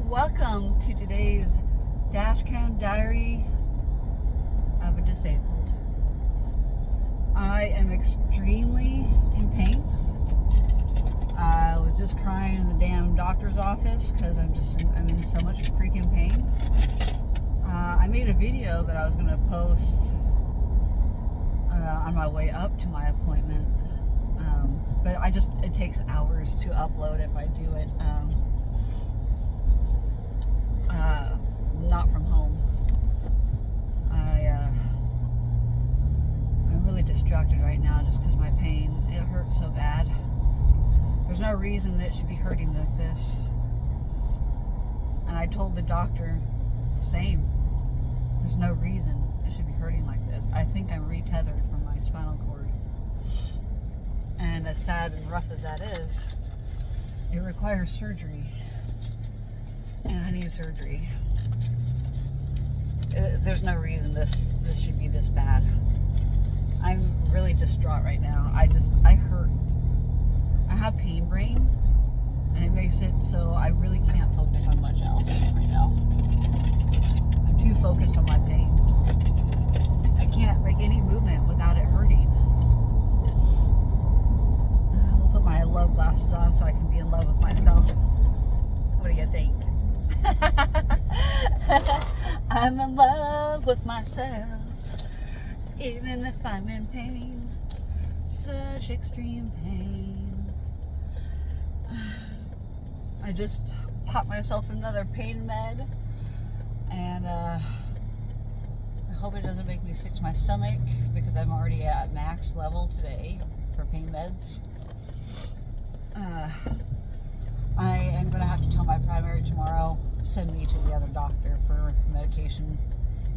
Welcome to today's Dashcam diary of a disabled. I am extremely in pain. I was just crying in the damn doctor's office because I'm in so much freaking pain. I made a video that I was going to post on my way up to my appointment, but it takes hours to upload if I do it. Not from home. I'm really distracted right now just because my pain, it hurts so bad. There's no reason that it should be hurting like this. And I told the doctor the same. There's no reason it should be hurting like this. I think I'm re-tethered from my spinal cord. And as sad and rough as that is, it requires surgery. And I need surgery. There's no reason this should be this bad. I'm really distraught right now. I hurt. I have pain brain, and it makes it so I really can't focus on much else right now. I'm too focused on my pain. I can't make any movement without it hurting. I'll put my love glasses on so I can be in love with myself. What do you think? I'm in love with myself, even if I'm in pain, such extreme pain. I just popped myself another pain med, and I hope it doesn't make me sick to my stomach because I'm already at max level today for pain meds. I am going to have to tell my primary tomorrow, send me to the other doctor for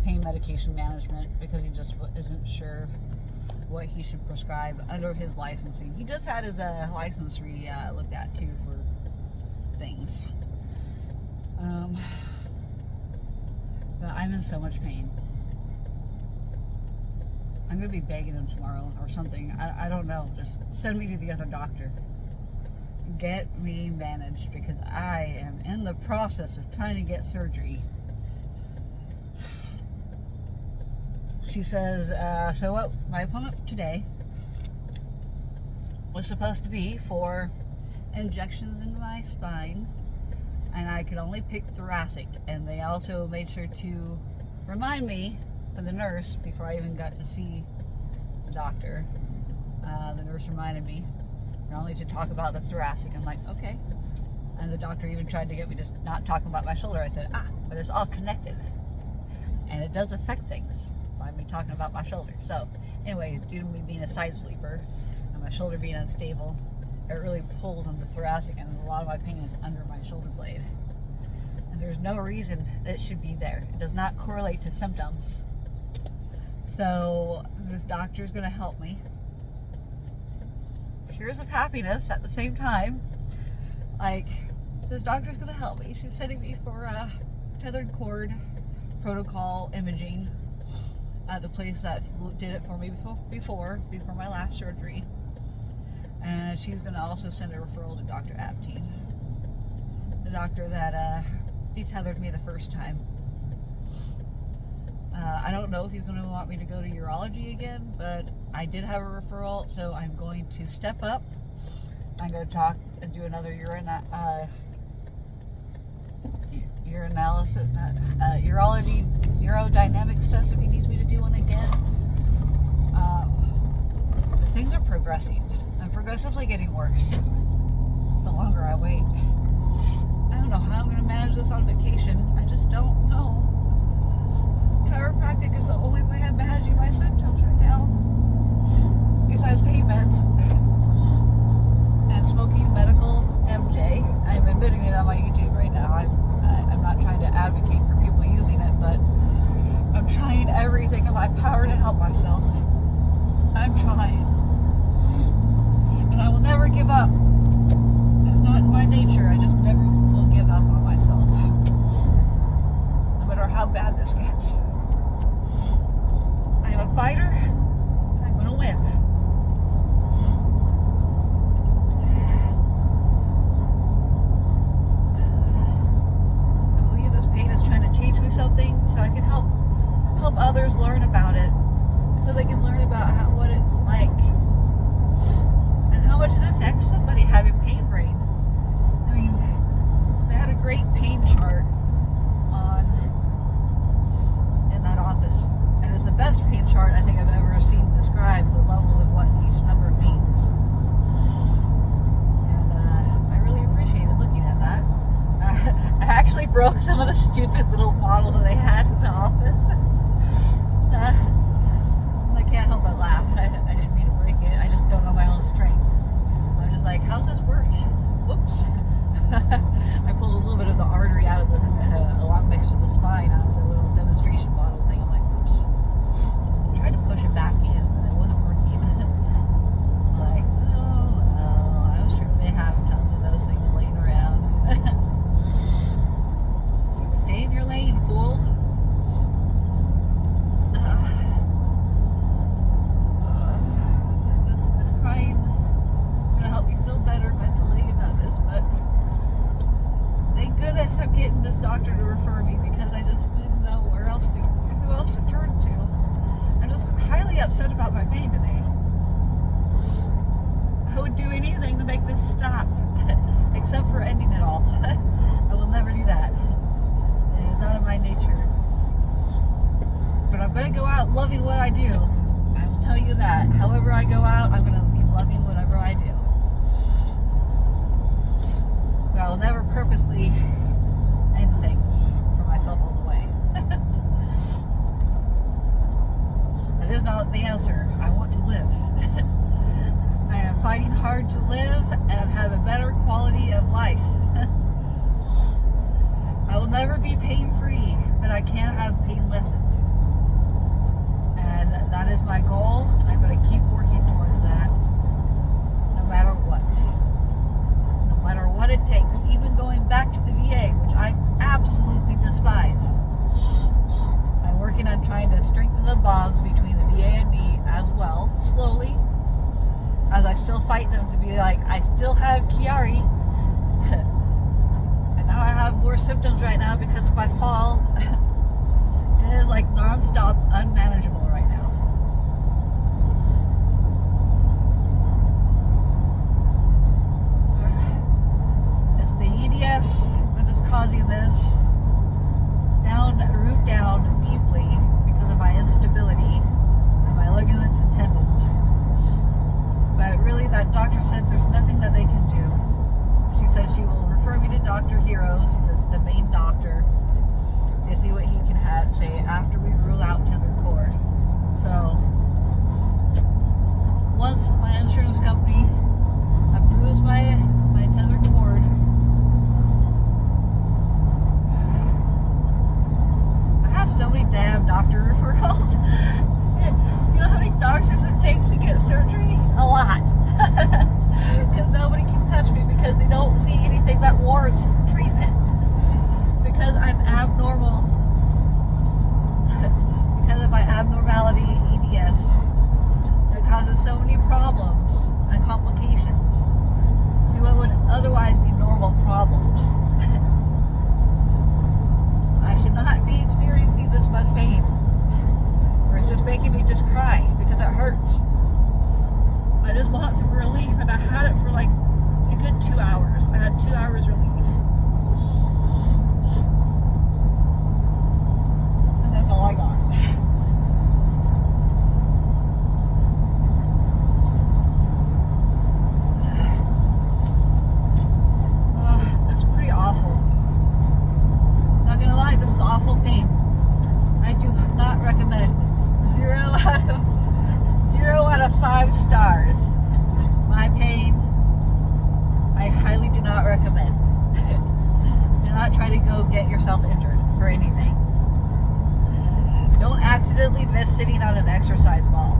pain medication management, because he just isn't sure what he should prescribe under his licensing. He just had his license looked at too for things. But I'm in so much pain. I'm going to be begging him tomorrow or something. I don't know. Just send me to the other doctor. Get me managed, because I am in the process of trying to get surgery. She says, so what my appointment today was supposed to be for injections in my spine, and I could only pick thoracic, and they also made sure to remind me, for the nurse, before I even got to see the doctor, the nurse reminded me only to talk about the thoracic. I'm like, okay. And the doctor even tried to get me to not talk about my shoulder. I said, but it's all connected. And it does affect things by me talking about my shoulder. So anyway, due to me being a side sleeper and my shoulder being unstable, it really pulls on the thoracic, and a lot of my pain is under my shoulder blade. And there's no reason that it should be there. It does not correlate to symptoms. So this doctor is going to help me. Tears of happiness at the same time. Like, this doctor's gonna help me. She's sending me for tethered cord protocol imaging at the place that did it for me before my last surgery. And she's gonna also send a referral to Dr. Apteen, the doctor that detethered me the first time. I don't know if he's going to want me to go to urology again, but I did have a referral, so I'm going to step up. I'm going to talk and do another urodynamics test if he needs me to do one again. Things are progressing. I'm progressively getting worse the longer I wait. I don't know how I'm going to manage this on vacation. I just don't know. Chiropractic is the only way I'm managing my symptoms right now, besides pain meds and smoking medical MJ. I'm admitting it on my YouTube right now. I'm not trying to advocate for people using it, but I'm trying everything in my power to help myself. I'm trying, and I will never give up. It's not in my nature. I just never will give up on myself, no matter how bad this gets. I'm a fighter, and I'm gonna win. broke some of the stupid little bottles that they had in the office. I can't help but laugh. I didn't mean to break it. I just don't know my own strength. I'm just like, how's this work? Whoops. I pulled a little bit of the artery out of the, along next to the spine out of the little demonstration bottle thing. I'm like, whoops. I tried to push it back in, but it wasn't working. Like, oh, well, I'm sure they have tons of those things laying around. Stay in your lane, fool. This crying is going to help me feel better mentally about this, but thank goodness I'm getting this doctor to refer me because I just didn't know who else to turn to. I'm just highly upset about my pain today. I would do anything to make this stop, except for ending it all. I will never do that. It is not in my nature. But I'm going to go out loving what I do. I will tell you that. However I go out, I'm going to be loving whatever I do. But I will never purposely end things for myself all the way. That is not the answer. I want to live. I am fighting hard to live and have a better quality of life. I will never be pain-free, but I can have pain lessened. And that is my goal, and I'm going to keep working towards that, no matter what. No matter what it takes, even going back to the VA, which I absolutely despise. I'm working on trying to strengthen the bonds between the VA and me as well, slowly, as I still fight them to be like, I still have Chiari. And now I have more symptoms right now because of my fall. It is like non-stop unmanageable right now. It's the EDS that is causing this root down deeply because of my instability and my ligaments and tendons. But really, that doctor said there's nothing that they can do. She said she will refer me to Dr. Heroes, the main doctor, to see what he can say after we rule out tethered cord. So, once my insurance company approves my tethered cord, I have so many damn doctor referrals. You know how many doctors it takes to get surgery? A lot. Because nobody can touch me because they don't see anything that warrants treatment. Because I'm abnormal. Because of my abnormality, EDS. It causes so many problems and complications to what would otherwise be normal problems. I should not be experiencing this much pain. Or it's just making me just cry because it hurts. I just want some relief, and I had it for like a good 2 hours. I had 2 hours relief. And that's all I got. It's pretty awful. Not gonna lie, this is awful pain. I do not recommend. 0 out of 5 stars. My pain, I highly do not recommend. Do not try to go get yourself injured for anything. Don't accidentally miss sitting on an exercise ball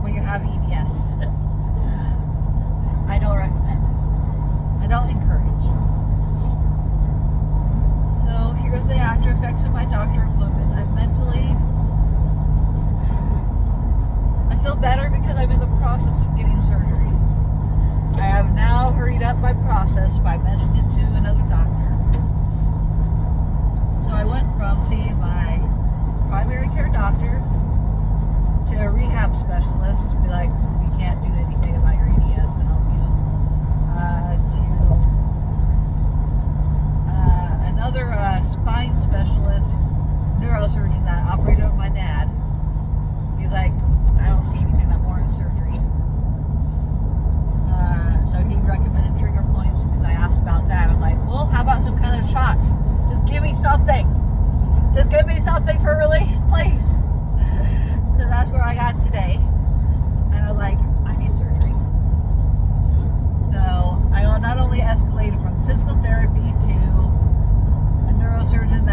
when you have EDS. I don't recommend. I don't encourage. So here's the after effects of my doctor appointment. I'm mentally, I feel better because I'm in the process of getting surgery. I have now hurried up my process by mentioning it to another doctor. So I went from seeing my primary care doctor to a rehab specialist to be like, we can't do anything about your EDS to help you. To another spine specialist, neurosurgeon that operated on my dad. He's like, I don't see anything that warrants surgery. So he recommended trigger points because I asked about that. I'm like, well, how about some kind of shot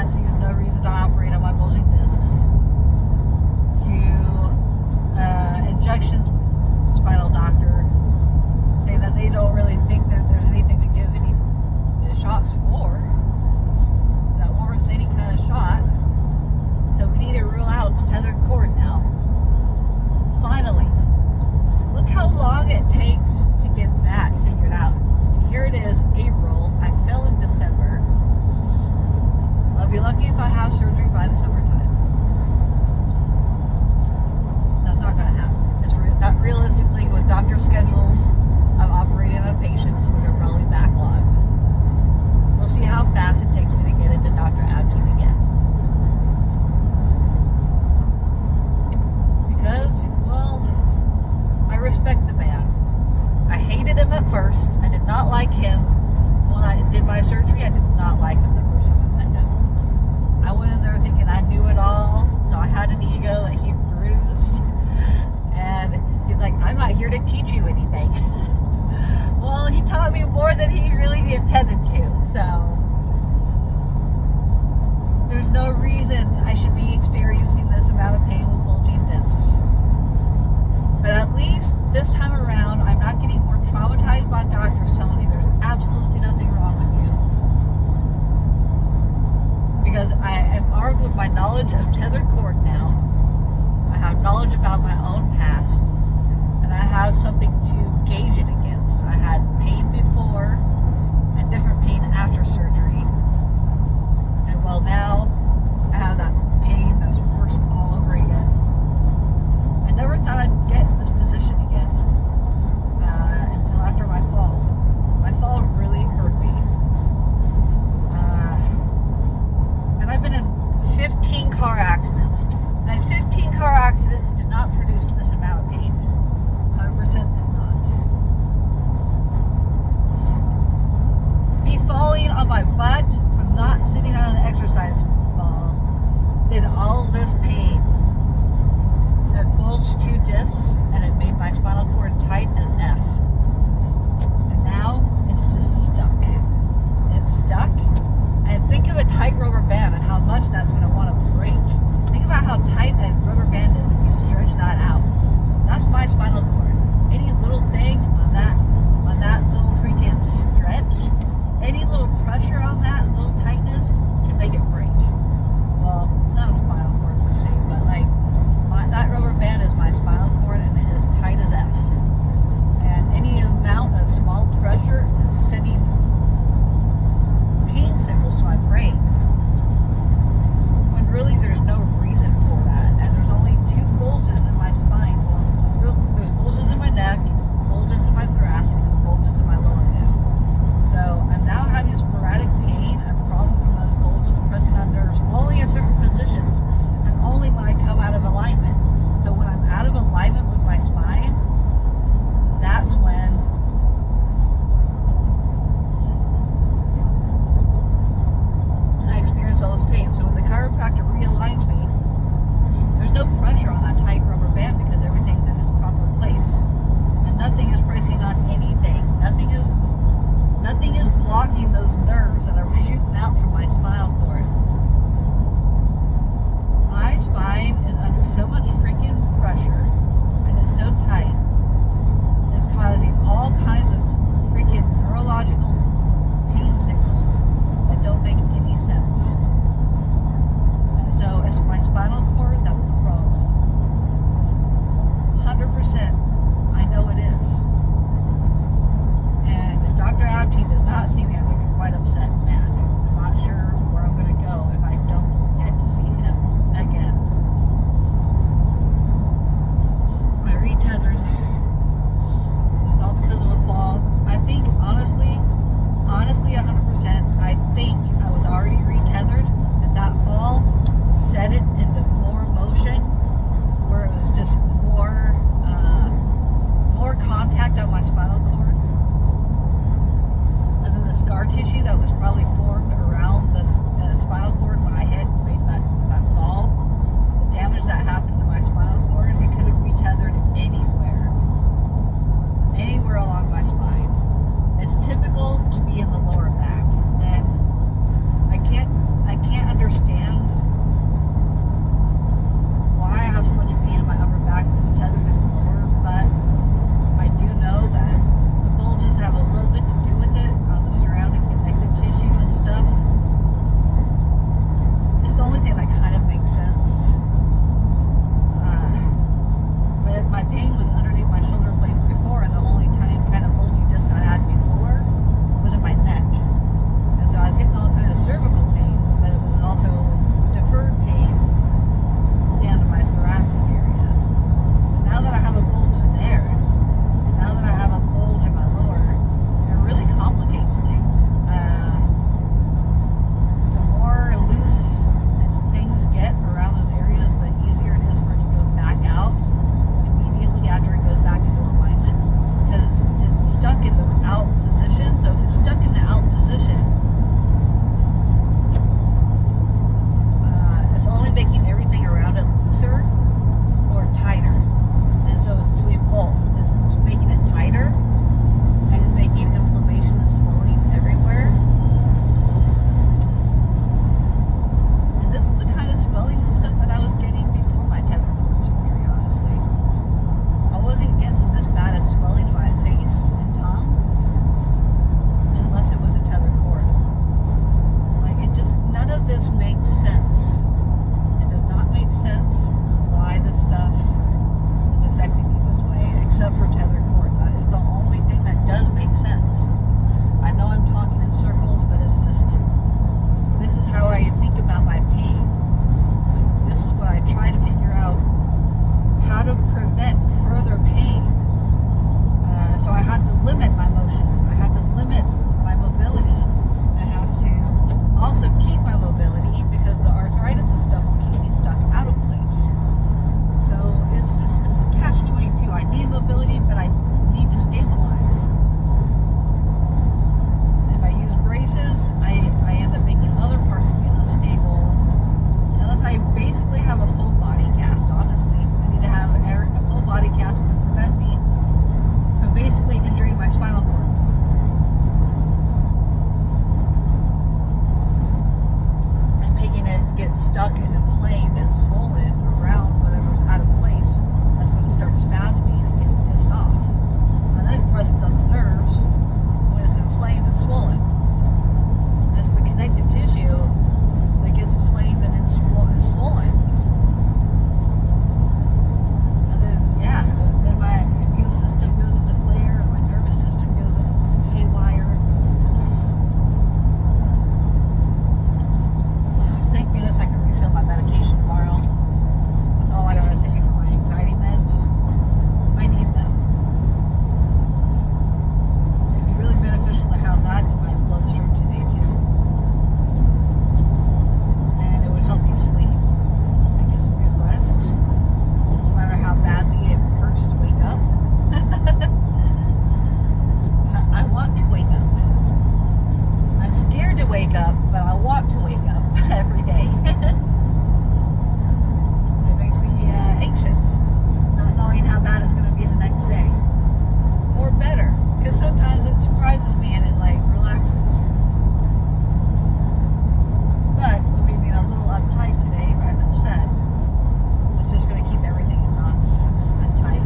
that sees no reason to operate on my bulging discs, to injection spinal doctor saying that they don't really think that there's anything to give any shots for. That warrants any kind of shot. So we need to rule out tethered cord now. Finally. Look how long it takes to get that figured out. And here it is, April. I fell in December. I'll be lucky if I have surgery by the summertime. That's not going to happen. It's not realistically with doctor schedules of operating on patients, which are probably backlogged. We'll see how fast it takes me to get into Dr. Abteam again. Because, well, I respect the man. I hated him at first. I did not like him. When I did my surgery, I did not like him the first time I met him. I went in there thinking I knew it all, so I had an ego that he bruised. And he's like, I'm not here to teach you anything. Well, he taught me more than he really intended to, so there's no reason I should be experiencing this amount of pain with bulging discs. But at least this time around, I'm not getting more traumatized by doctors telling me there's absolutely nothing wrong with you. Because I am armed with my knowledge of tethered cord now. I have knowledge about my own past. And I have something to gauge it against. I had pain before and different pain after surgery. And well, now I have that pain that's worse all over again. I never thought I'd get in this position again until after my fall. My fall really hurt me. And I've been in 15 car accidents. And 15 car accidents did not produce this amount of pain. 100% did not. Me falling on my butt from not sitting on an exercise ball did all this pain. It bulged 2 discs and it made my spinal cord tight as F. And now it's just stuck. It's stuck. And think of a tight rubber band and how much that's going to want to break. Think about how tight a rubber band is if you stretch that out. That's my spinal cord. Any little thing on that little freaking stretch, any little pressure on that little tightness can make it break. Well, not a spinal cord per se, but like that rubber band is my spinal cord and it is tight as F. And any amount of small pressure is sending pain signals to my brain. When really there's no reason for that. And there's only 2 bulges in my spine. Well, there's bulges in my neck, bulges in my thoracic, and bulges in my lower down. So I'm now having sporadic pain and problem from those bulges pressing on nerves only in certain positions and only when I come out of alignment. So when I'm out of alignment with my spine, that's when I experience all this pain. So when the chiropractor realigns me, there's no pressure on that tight rubber band because everything's in its proper place. And nothing is pressing on anything. Nothing is blocking those nerves that are shooting out from my spinal cord. My spine is under so much freaking pressure and it's so tight. It's causing all kinds of freaking neurological pain signals that don't make any sense. And so it's my spinal cord that's the problem. 100%. I know it is. And if Dr. Abteam does not see me, I'm going to be quite upset and mad. I'm not sure where I'm going to go if I don't get to see him again. I re-tethered. It's all because of a fall. I think, honestly, 100%, I think I was already re-tethered, and that fall set it into more motion, where it was just more contact on my spinal cord. And then the scar tissue that was probably formed around the spinal cord when I hit and made that fall, the damage that happened to my spinal cord, it could have re-tethered anywhere along my spine. It's typical to be in the lower back, and I can't understand stuck and inflamed and swollen around whatever's out of place, that's going to start spasming and getting pissed off. And then it presses on the nerves when it's inflamed and swollen. And it's the connective tissue that gets inflamed and swollen. And then, then my immune system goes into flare, and my nervous system goes into haywire. Thank goodness I can refill my medication tomorrow. That's all I gotta say for my anxiety meds. I need them. It'd be really beneficial to have that in my bloodstream today too. And it would help me sleep and get some good rest. No matter how badly it hurts to wake up. I want to wake up. I'm scared to wake up, but I want to wake up every day. It makes me anxious, not knowing how bad it's going to be the next day. Or better, because sometimes it surprises me and it relaxes. But with me being a little uptight today, and upset, it's just going to keep everything in knots and tight.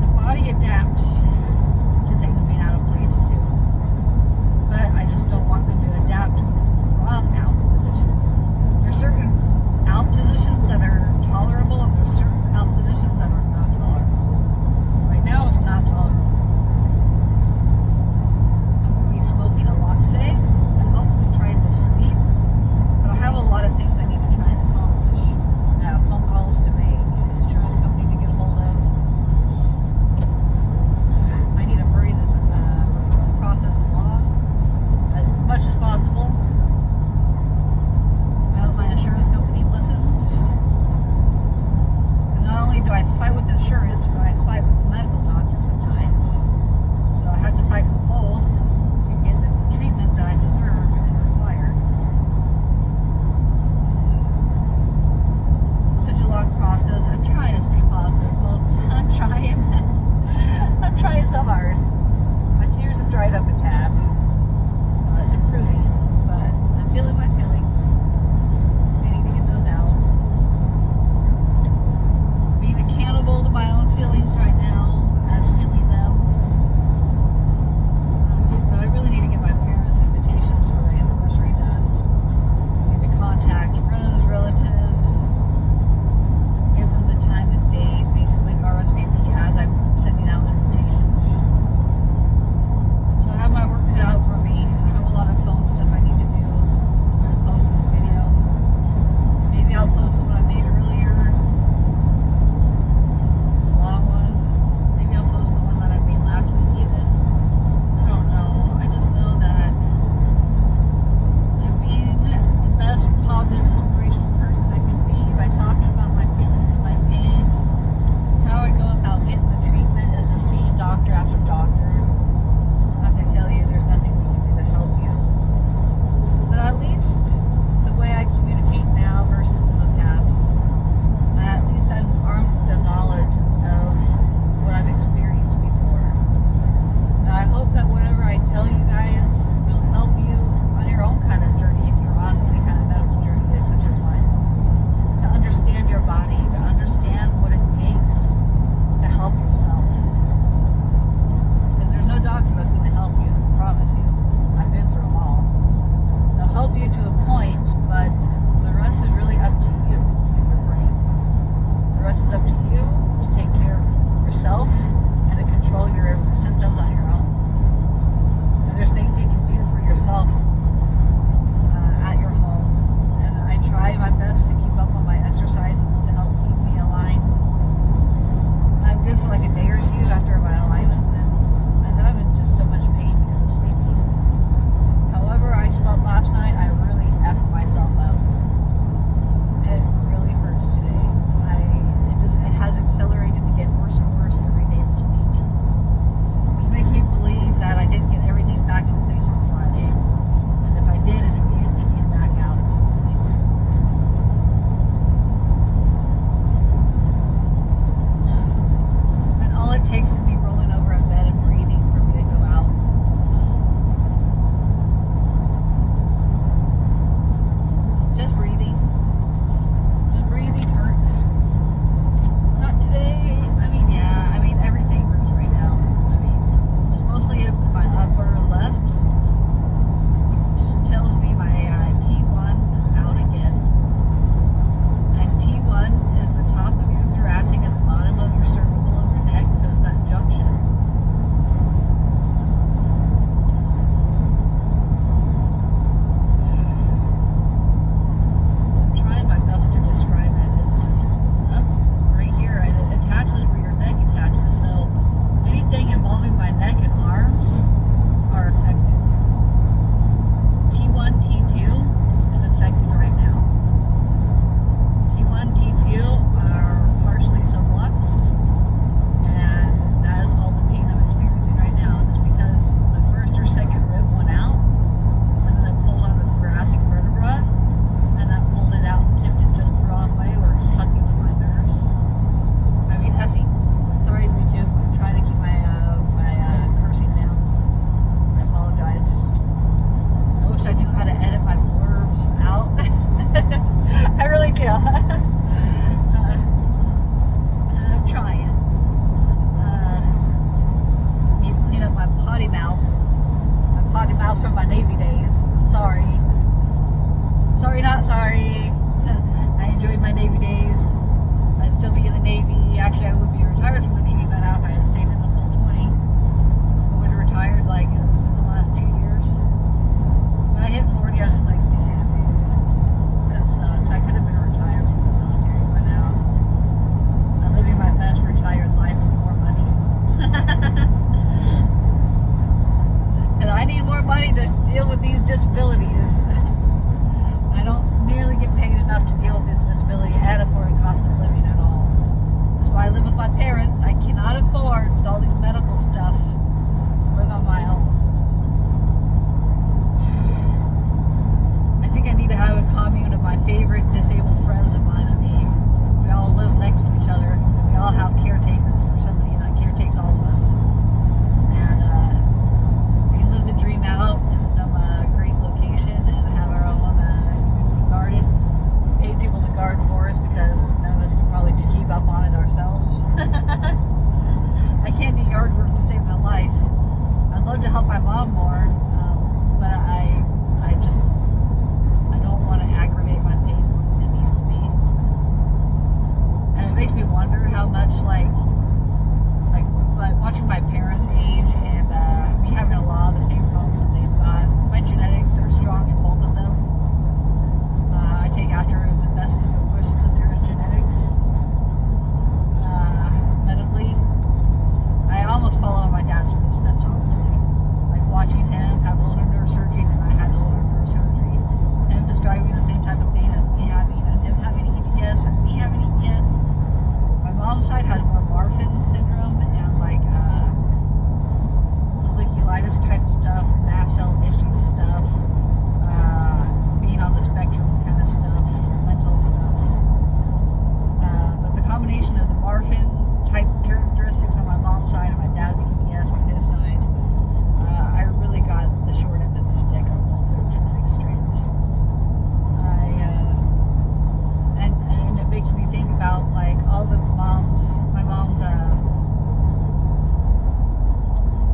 The body adapts to things being out of place too. But I just don't want them to adapt when it's in the wrong out position. There's certain out positions that are tolerable, and there's certain out positions that are not tolerable. Right now it's not tolerable. I'm going to be smoking a lot today, and hopefully trying to sleep. But I have a lot of things I need to try and accomplish. I have phone calls to make, insurance company to get a hold of. I need to hurry this referral process along as much as possible. I hope my insurance company listens. Because not only do I fight with insurance, but I fight with the medical doctors at times. So I have to fight with both to get the treatment that I deserve and require. Such a long process. I'm trying to stay positive, folks. I'm trying. I'm trying so hard. My tears have dried up a tad. It's improving, but I'm feeling my feelings. I need to get those out. Being accountable to my own feelings right now as feeling them. But I really need to get my parents' invitations for their anniversary done. I need to contact friends, relatives, give them the time and date, basically RSVP as I'm sending out invitations. So I have my work cut out for me. I have a lot of phone stuff I need to do. I'm going to post this video. Maybe I'll post the one I made earlier. It's a long one. Maybe I'll post the one that I made last week even. I don't know. I just know that I'm being the best positive, inspirational person I can be by talking about my feelings and my pain. How I go about getting the treatment is just seeing doctor after doctor. I have to tell you, there's nothing we can do to help you. But at least the way I communicate now versus in the past, at least I'm armed with the knowledge of what I've experienced before. And I hope that whatever I tell you guys will help you on your own kind of journey, if you're on any kind of medical journey such as mine. To understand your body, to understand what it takes to help yourself. Because there's no doctor that's going to help you, I promise you. I've been through them all. They'll help you to a point, but the rest is really up to you and your brain. The rest is up to you to take care of yourself and to control your symptoms on your own. And there's things you can do for yourself at your home. And I try my best to keep up on my exercises to help keep me aligned. I'm good for like a day or two. I potty mouth. My potty mouth from my Navy days. I'm sorry. Sorry, not sorry. I enjoyed my Navy days. I'd still be in the Navy. Actually, I would be retired from the Navy by now if I had stayed in the full 20. I would have retired like within the last 2 years. When I hit 40, I was just like, damn, dude, that sucks. I could have been retired from the military by now. I'm living my best retired life with more money. And I need more money to deal with these disabilities. I don't nearly get paid enough to deal with this disability and afford a cost of living at all. That's why I live with my parents. I cannot afford, with all these medical stuff, to live on my own. I think I need to have a commune of my favorite disabled friends of mine and me. We all live next to each other, and we all have caretakers or somebody that caretakes all of us. And we live the dream out in some great location and have our own community garden. Pay people to garden for us because none of us can probably keep up on it ourselves. I can't do yard work to save my life. I'd love to help my mom more, but I don't want to aggravate my pain more than it needs to be. And it makes me wonder how much like watching my parents age and me having a lot of the same problems that they've got. My genetics are strong in both of them. I take after the best of the worst of their genetics. Medically, I almost follow in my dad's footsteps, honestly. Like watching him have a little nerve surgery than I had a little nerve surgery. Him describing the same type of pain as me having, and him having EDS and me having EDS. My mom's side has more Marfan syndrome and like folliculitis type stuff, mast cell issue stuff, being on the spectrum kind of stuff, mental stuff. But the combination of the Marfan type characteristics on my mom's side and my dad's EDS on his side, I really got the short end of the stick on both their genetic strains. And it makes me think about like all the my mom's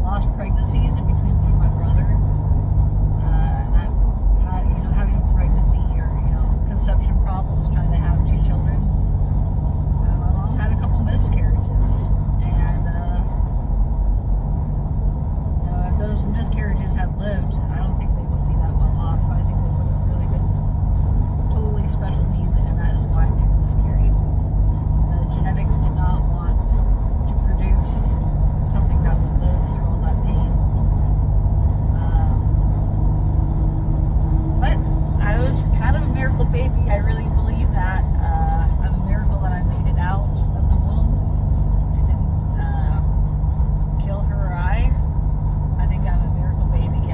lost pregnancies in between me and my brother, and having pregnancy or conception problems, trying to have 2 children. My mom had a couple miscarriages, and if those miscarriages had lived, I don't think they would be that well off. I think they would have really been totally special needs, and that is why they miscarried. The genetics did not want to produce something that would live through all that pain. But I was kind of a miracle baby. I really believe that. I'm a miracle that I made it out of the womb. I didn't kill her or I think I'm a miracle baby.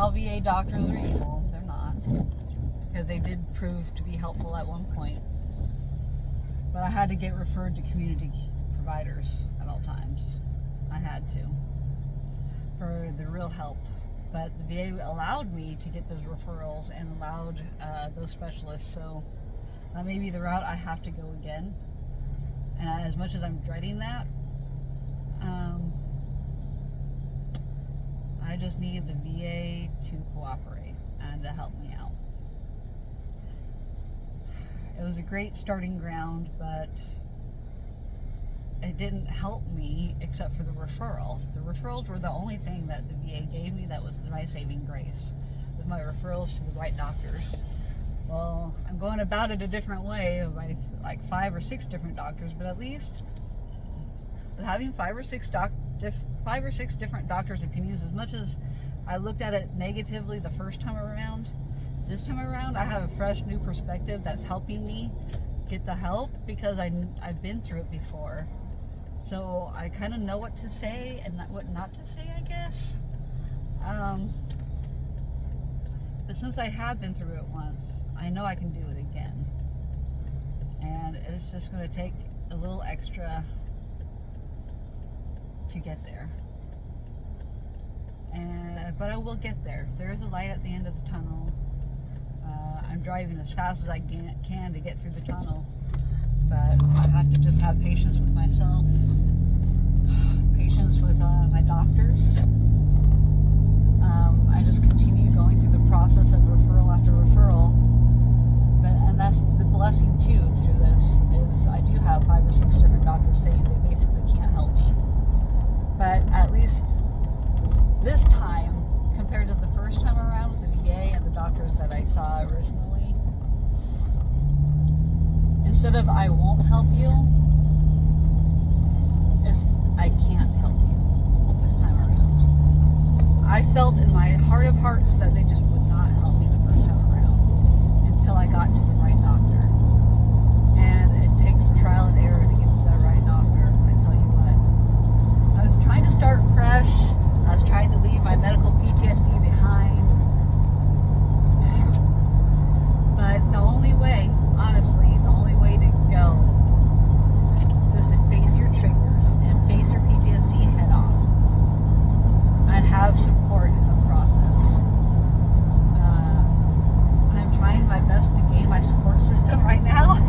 all VA doctors are evil. They're not. Because they did prove to be helpful at one point. But I had to get referred to community providers at all times. I had to. For the real help. But the VA allowed me to get those referrals and allowed those specialists. So that may be the route I have to go again. And as much as I'm dreading that, I just need the VA to cooperate and to help me out. It was a great starting ground, but it didn't help me except for the referrals. The referrals were the only thing that the VA gave me that was my saving grace, with my referrals to the right doctors. Well, I'm going about it a different way, by like 5 or 6 different doctors, but at least with having 5 or 6 different doctors' opinions, as much as I looked at it negatively the first time around, this time around I have a fresh new perspective that's helping me get the help because I've been through it before. So I kind of know what to say and what not to say, I guess. But since I have been through it once, I know I can do it again. And it's just going to take a little extra to get there. But I will get there. There is a light at the end of the tunnel. I'm driving as fast as I can to get through the tunnel. But I have to just have patience with myself, patience with my doctors. I just continue going through the process of referral after referral. And that's the blessing too through this, is I do have 5 or 6 different doctors saying they basically can't help me. But at least this time, compared to the first time around with the VA and the doctors that I saw originally, instead of I won't help you, it's I can't help you this time around. I felt in my heart of hearts that they just would not help me the first time around until I got to the right doctor. And it takes trial and error to get to that right doctor, I tell you what. I was trying to start fresh. I was trying to leave my medical PTSD behind. But the only way, honestly, the only way to go is to face your triggers and face your PTSD head on. And have support in the process. I'm trying my best to gain my support system right now.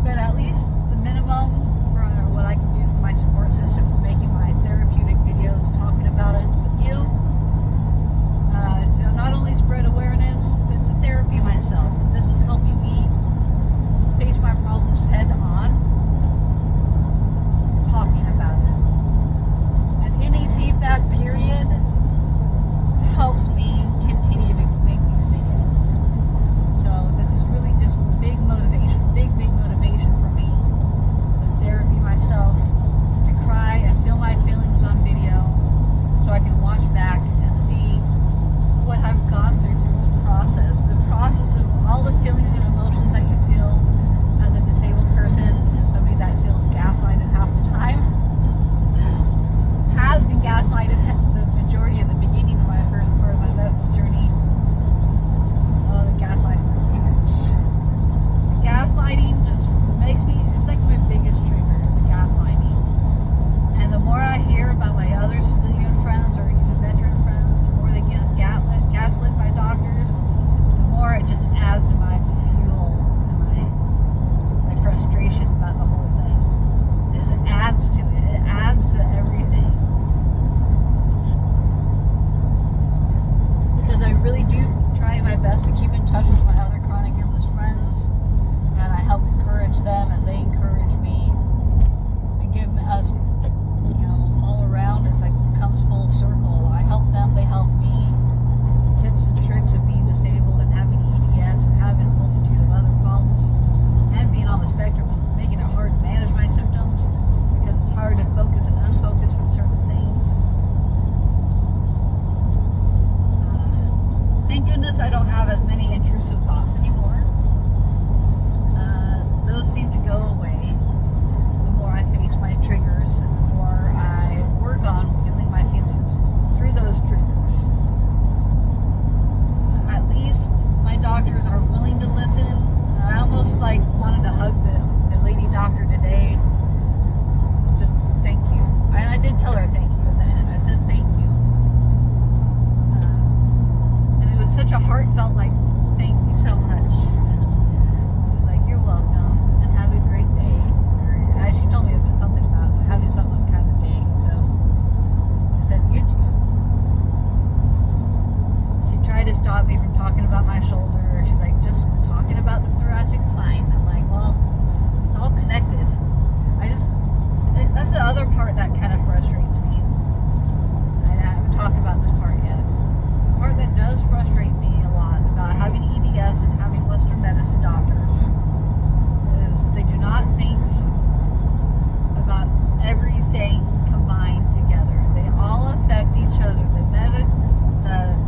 But at least the minimum for what I can do for did tell her thank you at the end. I said thank you. And it was such a heartfelt, like, thank you so much. She's like, you're welcome, and have a great day. Or, she told me it was something about having some kind of day, so I said, you too. She tried to stop me from talking about my shoulder. She's like, just talking about the thoracic spine. I'm like, well, it's all connected. That's the other part that kind of frustrates me. I haven't talked about this part yet. The part that does frustrate me a lot about having EDS and having Western medicine doctors is they do not think about everything combined together. They all affect each other. The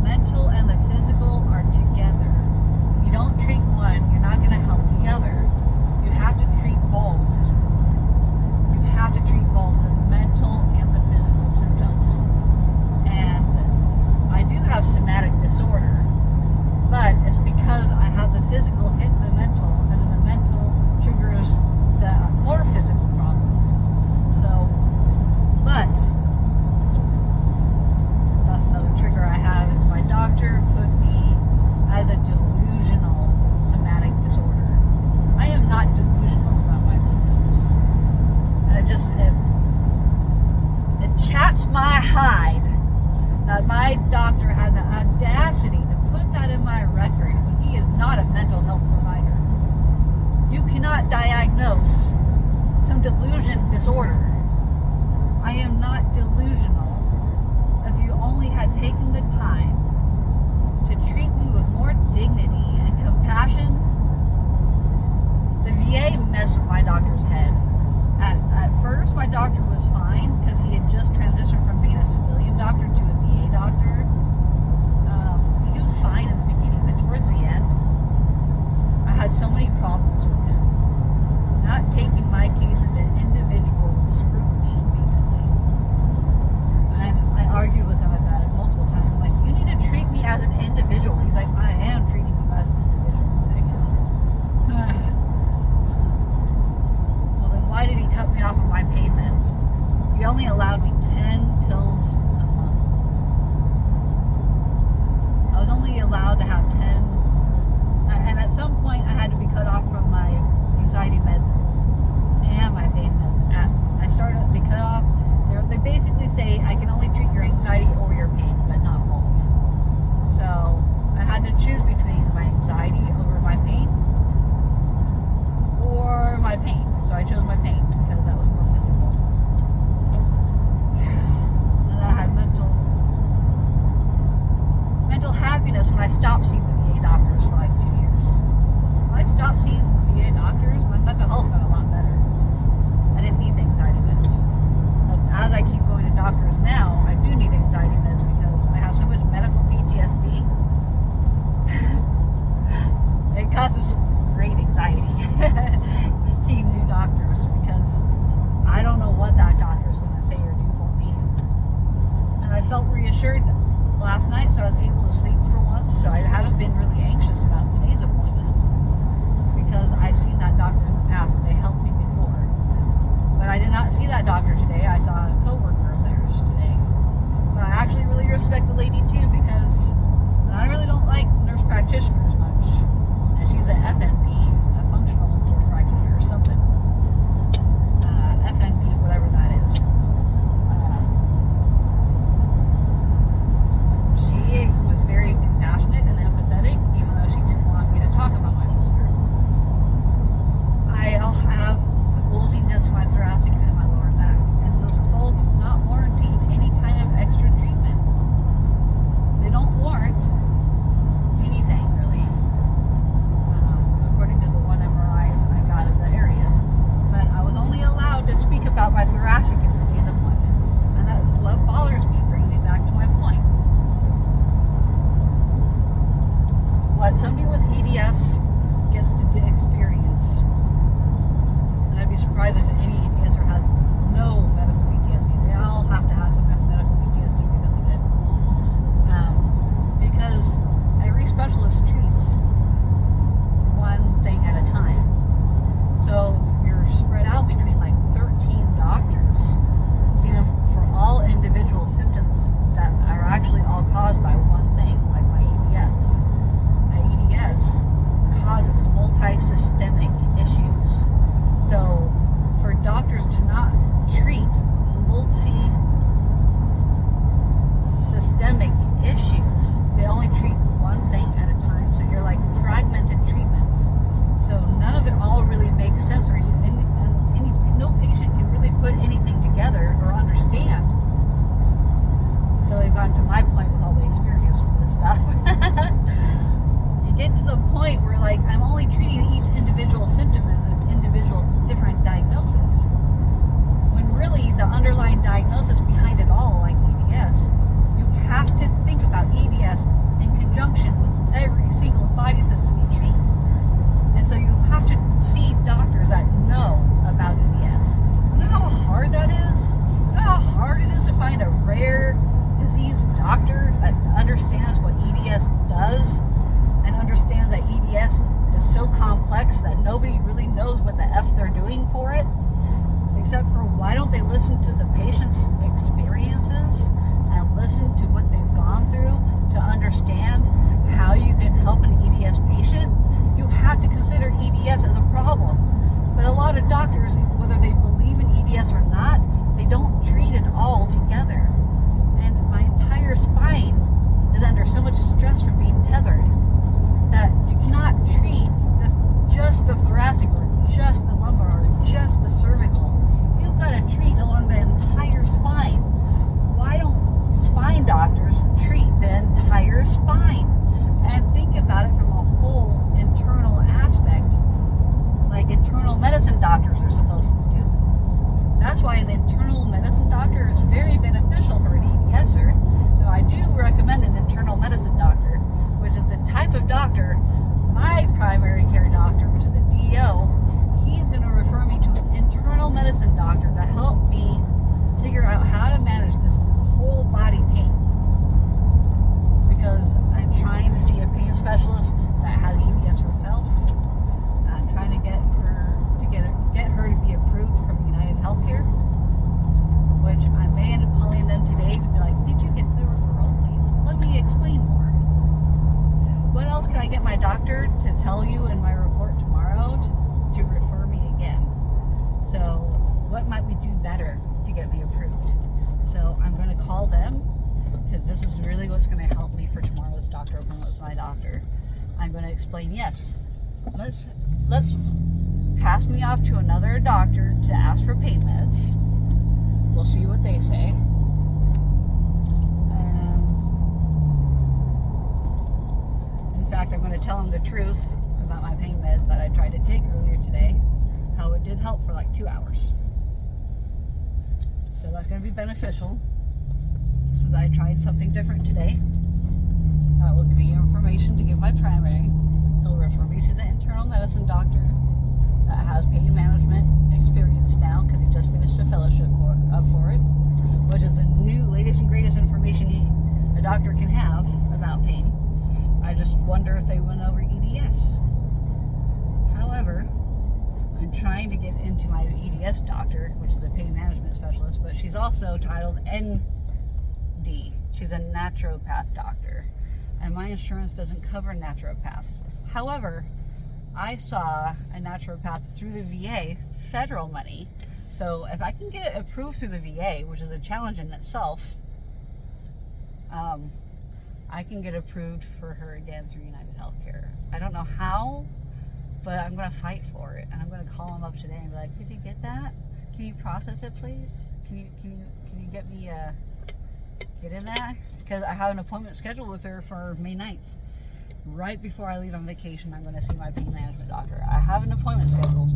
mental and the physical are together. If you don't treat one, you're not going to help the other. You have to treat both. Have to treat both the mental and the physical symptoms. And I do have somatic disorder, but it's because I have the physical hit the mental, and then the mental triggers the more physical problems. So, but that's another trigger I have is my doctor put me as a delusional somatic disorder. I am not delusional about my symptoms. And it chaps my hide that my doctor had the audacity to put that in my record when he is not a mental health provider. You cannot diagnose some disorder. I am not delusional. If you only had taken the time to treat me with more dignity and compassion, the VA messed with my doctor's head. At first, my doctor was fine because he had just transitioned from being a civilian doctor to a VA doctor. He was fine in the beginning, but towards the end, I had so many problems with him. Not taking my case into individual scrutiny, basically. And I argued with him about it multiple times. I'm like, you need to treat me as an individual. He's like, I am treating you as an individual. I'm like, why did he cut me off of my pain meds? He only allowed me 10 pills a month. I was only allowed to have 10, and at some point I had to be cut off from my anxiety meds and my pain meds. I started to be cut off. They basically say I can only treat your anxiety or your pain, but not both. So I had to choose between my anxiety over my pain or my pain. So I chose my pain because that was more physical. And then I had mental happiness when I stopped seeing the VA doctors for like 2 years. When I stopped seeing VA doctors, my mental health got a lot better. I didn't need the anxiety meds. But as I keep going to doctors now, I do need anxiety meds because I have so much medical PTSD. It causes great anxiety. Seeing new doctors because I don't know what that doctor's going to say or do for me. And I felt reassured last night, so I was able to sleep for once, so I haven't been really anxious about today's appointment because I've seen that doctor in the past and they helped me before. But I did not see that doctor today. I saw a coworker of theirs today. But I actually really respect the lady too because I really don't like nurse practitioners much. And she's an FNP, a functional nurse practitioner or something. FNP, whatever that is. She was very compassionate and empathetic, even though she didn't want me to talk about my shoulder. I have the bulging disc in my thoracic and my lower back, and those are both not warranting any kind of extra treatment. They don't warrant anything, really, according to the one MRIs I got in the areas. But I was only allowed to speak about my thoracic in today's appointment, and that is what bothers me, bringing me back to my point. What somebody with EDS gets to experience, and I'd be surprised if any EDSer has no medical PTSD. They all have to have some kind of medical PTSD because of it. Because every specialist treats one thing at a time. So you're spread out between like 13 doctors, seeing them for underlying diagnosis behind it all, like EDS, you have to think about EDS in conjunction with every single body system you treat. And so you have to see doctors that know about EDS. You know how hard that is? You know how hard it is to find a rare disease doctor that understands what EDS does and understands that EDS is so complex that nobody really knows what the F they're doing for it, except for why don't they listen to the patient's experiences and listen to what they've gone through to understand how you can help an EDS patient. You have to consider EDS as a problem. But a lot of doctors, whether they believe in EDS or not, they don't treat it all together. And my entire spine is under so much stress from being tethered that you cannot treat just the thoracic or just the lumbar or just the cervical. You've got to treat along the entire spine. Why don't spine doctors treat the entire spine and think about it from a whole internal aspect, like internal medicine doctors are supposed to do? That's why an internal medicine doctor is very beneficial for an EDSer. So I do recommend an internal medicine doctor, which is the type of doctor my primary care doctor, which is a DO, he's going to refer me to an internal medicine doctor to help me figure out how to manage this whole body pain. Because I'm trying to see a pain specialist that has EDS herself. I'm trying to get her to be approved from United Healthcare, which I may end up calling them today to be like, did you get the referral, please? Let me explain more. What else can I get my doctor to tell you in my report tomorrow to refer me again? So what might we do better to get me approved? So I'm going to call them, because this is really what's going to help me for tomorrow's doctor appointment with my doctor. I'm going to explain, yes, let's pass me off to another doctor to ask for pain meds. We'll see what they say. In fact, I'm going to tell them the truth about my pain med that I tried to take earlier today, how it did help for like 2 hours. So that's going to be beneficial, since I tried something different today. That will give me information to give my primary. He'll refer me to the internal medicine doctor that has pain management experience now, because he just finished a fellowship for it, which is the new, latest and greatest information a doctor can have about pain. I just wonder if they went over EDS. However, I'm trying to get into my EDS doctor, which is a pain management specialist, but she's also titled ND. She's a naturopath doctor, and my insurance doesn't cover naturopaths. However, I saw a naturopath through the VA, federal money. So if I can get it approved through the VA, which is a challenge in itself, I can get approved for her again through United Healthcare. I don't know how, but I'm going to fight for it. And I'm going to call them up today and be like, did you get that? Can you process it, please? Can you get me get in there? Because I have an appointment scheduled with her for May 9th. Right before I leave on vacation, I'm going to see my pain management doctor. I have an appointment scheduled.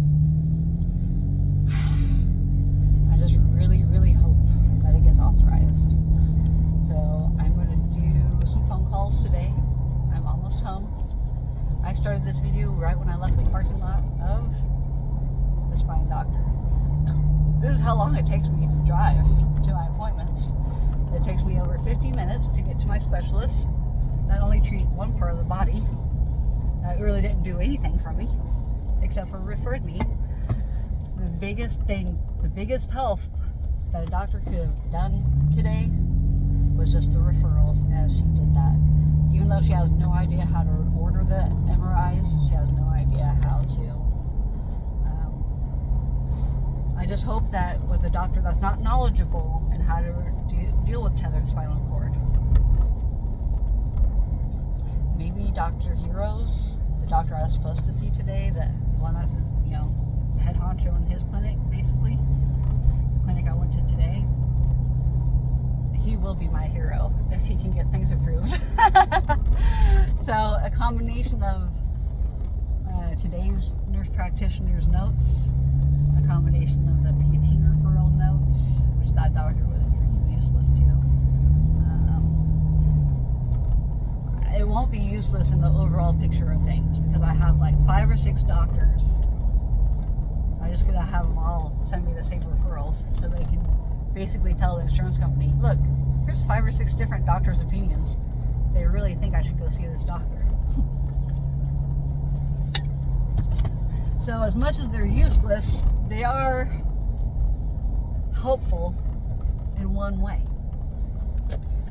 I just really, really hope that it gets authorized. So I'm going to do some phone calls today. I'm almost home. I started this video right when I left the parking lot of the spine doctor. This is how long it takes me to drive to my appointments. It takes me over 50 minutes to get to my specialist. Not only treat one part of the body that really didn't do anything for me, except for referred me. The biggest thing, the biggest help that a doctor could have done today was just the referrals, as she did that. Even though she has no idea how to order the MRIs, she has no idea how to. I just hope that with a doctor that's not knowledgeable in how to deal with tethered spinal cord. Maybe Dr. Heroes, the doctor I was supposed to see today, the one that's, head honcho in his clinic, basically, the clinic I went to today, he will be my hero if he can get things approved. So a combination of today's nurse practitioner's notes, a combination of the PT referral notes, which useless in the overall picture of things because I have like 5 or 6 doctors. I'm just gonna have them all send me the same referrals so they can basically tell the insurance company, look, here's 5 or 6 different doctors' opinions. They really think I should go see this doctor. So as much as they're useless, they are helpful in one way,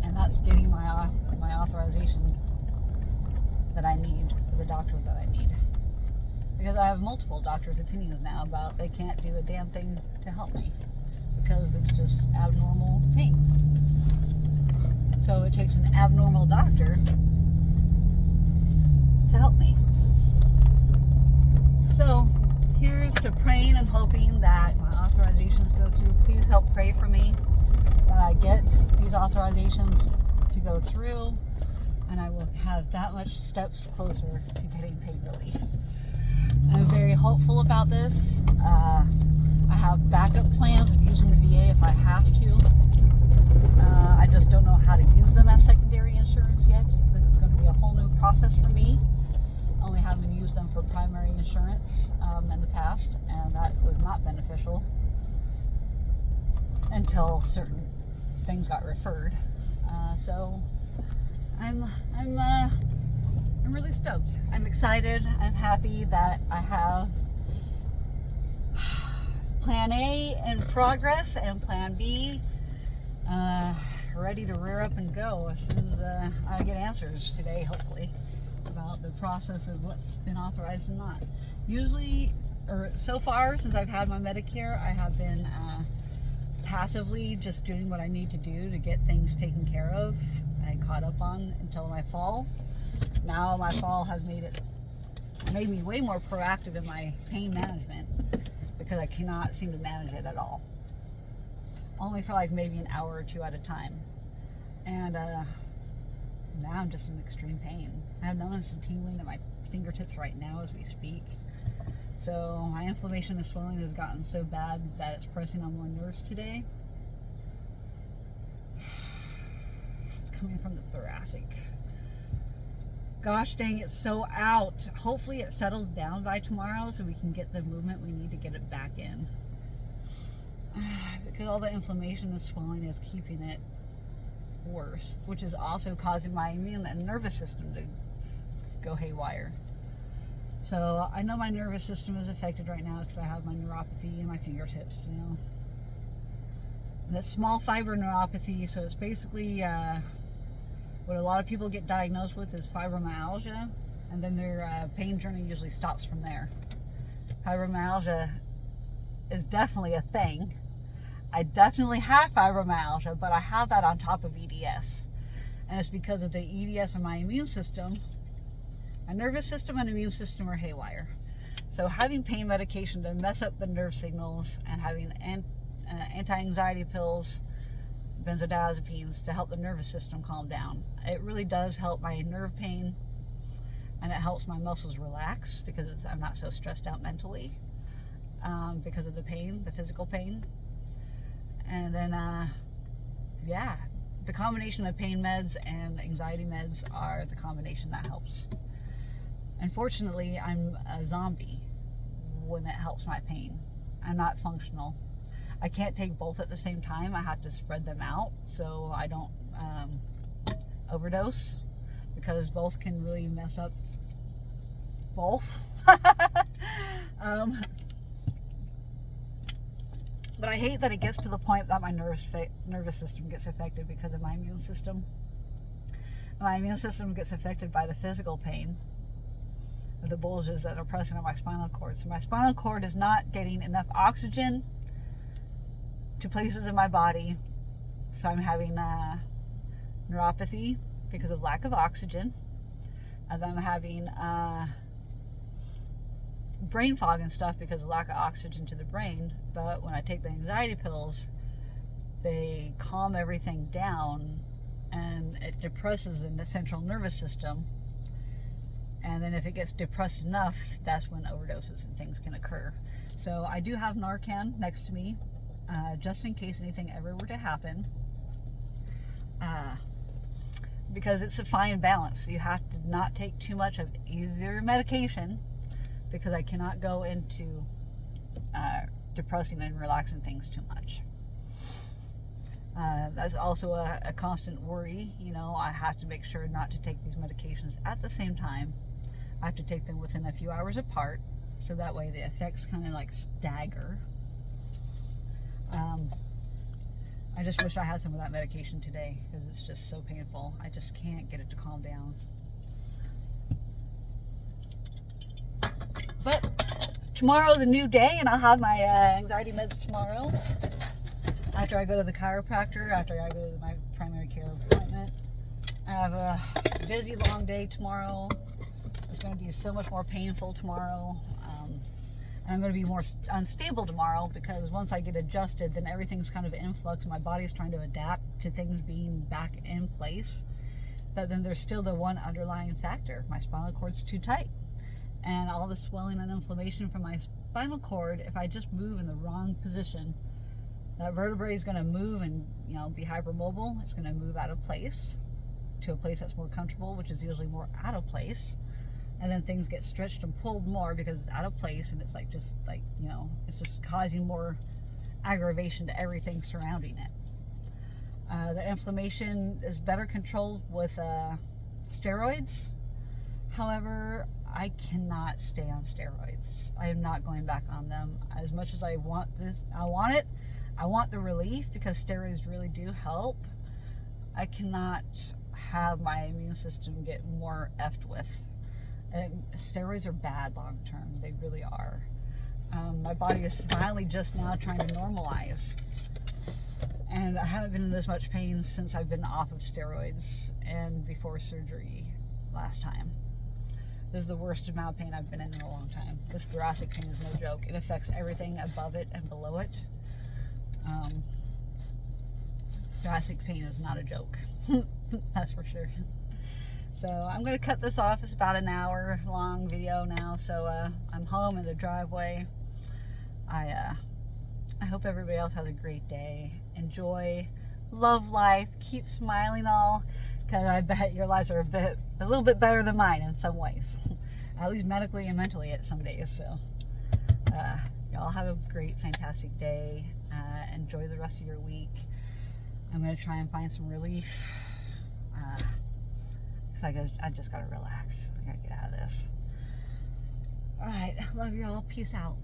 and that's getting my authorization that I need for the doctor that I need. Because I have multiple doctors' opinions now about they can't do a damn thing to help me because it's just abnormal pain. So it takes an abnormal doctor to help me. So here's to praying and hoping that my authorizations go through. Please help pray for me that I get these authorizations to go through, and I will have that much steps closer to getting paid relief. I'm very hopeful about this. I have backup plans of using the VA if I have to. I just don't know how to use them as secondary insurance yet. This is going to be a whole new process for me. Only having used them for primary insurance in the past, and that was not beneficial until certain things got referred. So I'm really stoked. I'm excited. I'm happy that I have Plan A in progress and Plan B ready to rear up and go as soon as I get answers today, hopefully, about the process of what's been authorized and not. Usually, or so far since I've had my Medicare, I have been passively just doing what I need to do to get things taken care of and caught up on until my fall. Now my fall has made me way more proactive in my pain management because I cannot seem to manage it at all. Only for like maybe an hour or 2 at a time. And now I'm just in extreme pain. I have numbness and tingling in my fingertips right now as we speak. So my inflammation and swelling has gotten so bad that it's pressing on more nerves today. It's coming from the thoracic. Gosh dang, it's so out. Hopefully it settles down by tomorrow so we can get the movement we need to get it back in. Because all the inflammation and swelling is keeping it worse, which is also causing my immune and nervous system to go haywire. So I know my nervous system is affected right now because I have my neuropathy in my fingertips, you know. And it's small fiber neuropathy, so it's basically what a lot of people get diagnosed with is fibromyalgia, and then their pain journey usually stops from there. Fibromyalgia is definitely a thing. I definitely have fibromyalgia, but I have that on top of EDS. And it's because of the EDS in my immune system. My nervous system and immune system are haywire. So having pain medication to mess up the nerve signals and having anti-anxiety pills, benzodiazepines to help the nervous system calm down. It really does help my nerve pain, and it helps my muscles relax because I'm not so stressed out mentally because of the pain, the physical pain. And then, yeah, the combination of pain meds and anxiety meds are the combination that helps. Unfortunately, I'm a zombie when it helps my pain. I'm not functional. I can't take both at the same time. I have to spread them out so I don't overdose, because both can really mess up both. But I hate that it gets to the point that my nervous system gets affected because of my immune system. My immune system gets affected by the physical pain of the bulges that are pressing on my spinal cord. So my spinal cord is not getting enough oxygen to places in my body. So I'm having neuropathy because of lack of oxygen. And then I'm having brain fog and stuff because of lack of oxygen to the brain. But when I take the anxiety pills, they calm everything down and it depresses the central nervous system. And then if it gets depressed enough, that's when overdoses and things can occur. So I do have Narcan next to me, just in case anything ever were to happen. because it's a fine balance. You have to not take too much of either medication, because I cannot go into depressing and relaxing things too much. That's also a constant worry. You know, I have to make sure not to take these medications at the same time. I have to take them within a few hours apart, so that way the effects kind of like stagger. I just wish I had some of that medication today, because it's just so painful. I just can't get it to calm down. But tomorrow's a new day, and I'll have my anxiety meds tomorrow. After I go to the chiropractor, after I go to my primary care appointment. I have a busy, long day tomorrow. It's going to be so much more painful tomorrow. And I'm going to be more unstable tomorrow, because once I get adjusted, then everything's kind of in flux. My body's trying to adapt to things being back in place. But then there's still the one underlying factor. My spinal cord's too tight. And all the swelling and inflammation from my spinal cord, if I just move in the wrong position, that vertebrae is going to move and, you know, be hypermobile. It's going to move out of place to a place that's more comfortable, which is usually more out of place. And then things get stretched and pulled more because it's out of place, and it's like, just like, you know, it's just causing more aggravation to everything surrounding it. The inflammation is better controlled with steroids. However, I cannot stay on steroids. I am not going back on them. As much as I want this, I want it. I want the relief, because steroids really do help. I cannot have my immune system get more effed with. And steroids are bad long term. They really are. My body is finally just now trying to normalize. And I haven't been in this much pain since I've been off of steroids and before surgery last time. This is the worst amount of pain I've been in a long time. This thoracic pain is no joke. It affects everything above it and below it. Thoracic pain is not a joke. That's for sure. So I'm going to cut this off. It's about an hour long video now. So I'm home in the driveway. I hope everybody else has a great day. Enjoy, love life, keep smiling all, because I bet your lives are a little bit better than mine in some ways. At least medically and mentally at some days. So y'all have a great, fantastic day. Enjoy the rest of your week. I'm going to try and find some relief. Because I just got to relax. I got to get out of this. All right. Love you all. Peace out.